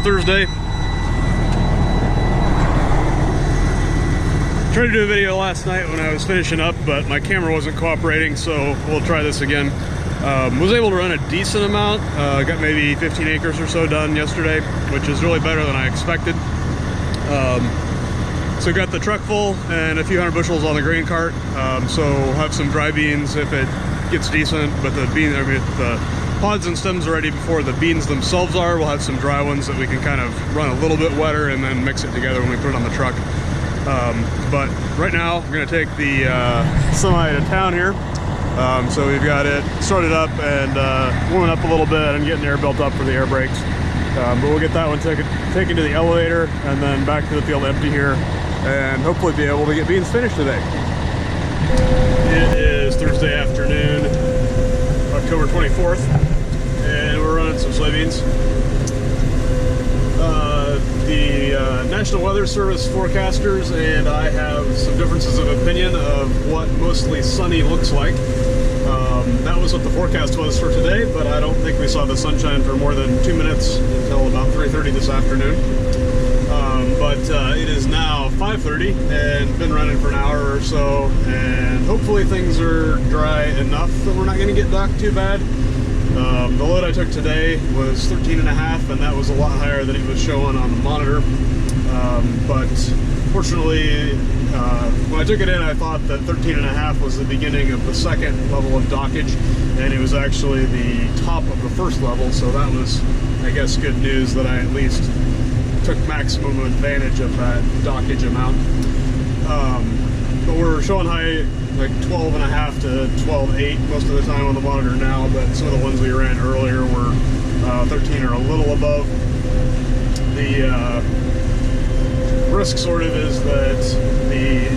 Thursday. Tried to do a video last night when I was finishing up, but my camera wasn't cooperating, so we'll try this again. Was able to run a decent amount. Got maybe 15 acres or so done yesterday, which is really better than I expected. So got the truck full and a few hundred bushels on the grain cart. So we'll have some dry beans if it gets decent, but the pods and stems are ready before the beans themselves are. We'll have some dry ones that we can kind of run a little bit wetter and then mix it together when we put it on the truck. But right now we're going to take the semi to town here. So we've got it started up and warming up a little bit and getting the air built up for the air brakes. But we'll get that one taken to the elevator and then back to the field empty here and hopefully be able to get beans finished today. It is Thursday afternoon, October 24th, and we're running some soybeans. The National Weather Service forecasters and I have some differences of opinion of what mostly sunny looks like. That was what the forecast was for today, but I don't think we saw the sunshine for more than 2 minutes until about 3:30 this afternoon. But it is now 5:30 and been running for an hour or so, and hopefully things are dry enough that we're not going to get docked too bad. The load I took today was 13.5, and that was a lot higher than it was showing on the monitor. But fortunately, when I took it in, I thought that 13.5 was the beginning of the second level of dockage, and it was actually the top of the first level, so that was, I guess, good news that I at least took maximum advantage of that dockage amount. But we're showing high, like 12.5 to 12.8 most of the time on the monitor now, but some of the ones we ran earlier were 13 or a little above. The risk sort of is that the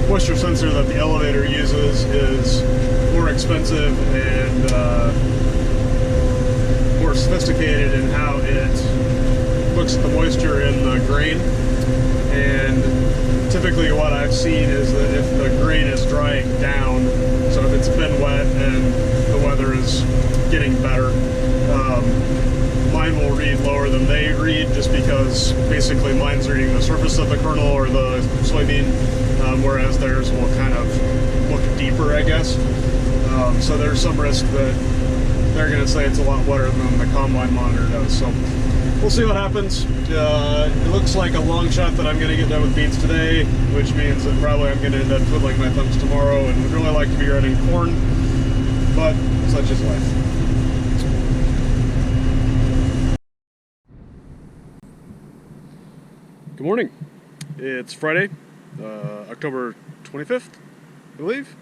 moisture sensor that the elevator uses is more expensive and more sophisticated in how it looks at the moisture in the grain. And typically what I've seen is that if the grain is drying down, so if it's been wet and the weather is getting better, mine will read lower than they read, just because basically mine's reading the surface of the kernel or the soybean, whereas theirs will kind of look deeper, I guess. So there's some risk that they're going to say it's a lot wetter than the combine monitor does. So we'll see what happens. It looks like a long shot that I'm going to get done with beans today, which means that probably I'm going to end up twiddling my thumbs tomorrow, and would really like to be running corn, but such is life. Good morning. It's Friday, October 25th, I believe.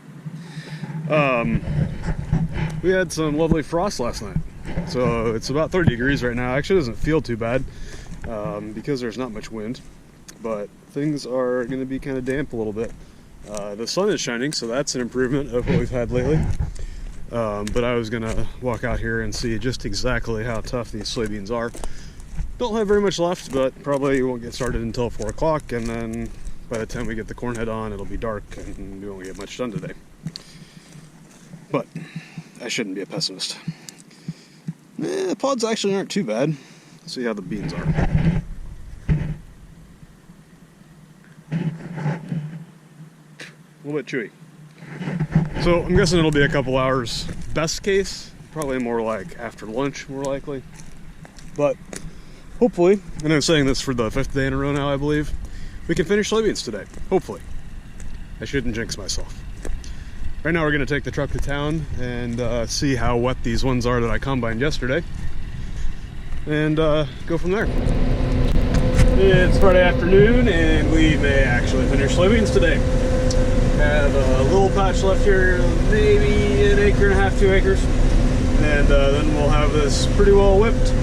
We had some lovely frost last night. So it's about 30 degrees right now. Actually, it doesn't feel too bad because there's not much wind, but things are going to be kind of damp a little bit. The sun is shining, so that's an improvement of what we've had lately. But I was going to walk out here and see just exactly how tough these soybeans are. Don't have very much left, but probably won't get started until 4 o'clock, and then by the time we get the corn head on, it'll be dark and we won't get much done today. But I shouldn't be a pessimist. The pods actually aren't too bad. Let's see how the beans are. A little bit chewy. So I'm guessing it'll be a couple hours. Best case, probably more like after lunch, more likely. But hopefully, and I'm saying this for the 5th day in a row now, I believe, we can finish soybeans today. Hopefully. I shouldn't jinx myself. Right now we're going to take the truck to town and see how wet these ones are that I combined yesterday, and go from there. It's Friday afternoon and we may actually finish soybeans today. Have a little patch left here, maybe 1.5 acres, 2 acres, and then we'll have this pretty well whipped.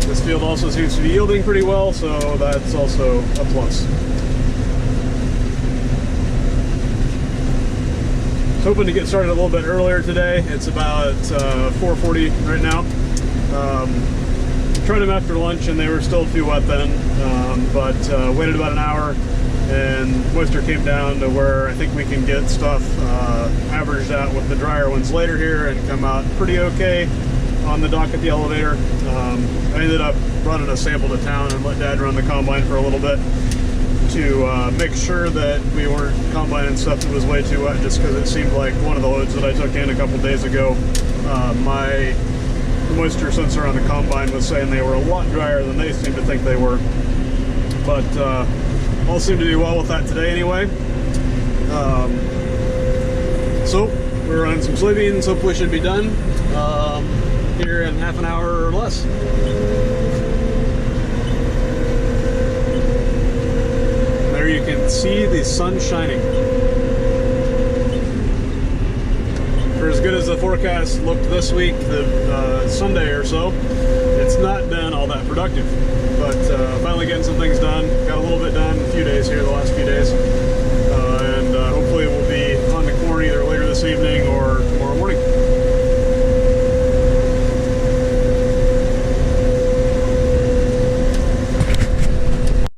This field also seems to be yielding pretty well, so that's also a plus. Hoping to get started a little bit earlier today. It's about 4:40 right now. Tried them after lunch and they were still too wet then, but waited about an hour and moisture came down to where I think we can get stuff averaged out with the drier ones later here and come out pretty okay on the dock at the elevator. I ended up running a sample to town and let Dad run the combine for a little bit to make sure that we weren't combining stuff that was way too wet, just because it seemed like one of the loads that I took in a couple days ago, the moisture sensor on the combine was saying they were a lot drier than they seemed to think they were. But all seemed to do well with that today anyway. So we're running some soybeans, hopefully should be done here in half an hour or less. There you can see the sun shining. For as good as the forecast looked this week, the Sunday or so, it's not been all that productive. But finally getting some things done. Got a little bit done, a few days here, the last few days.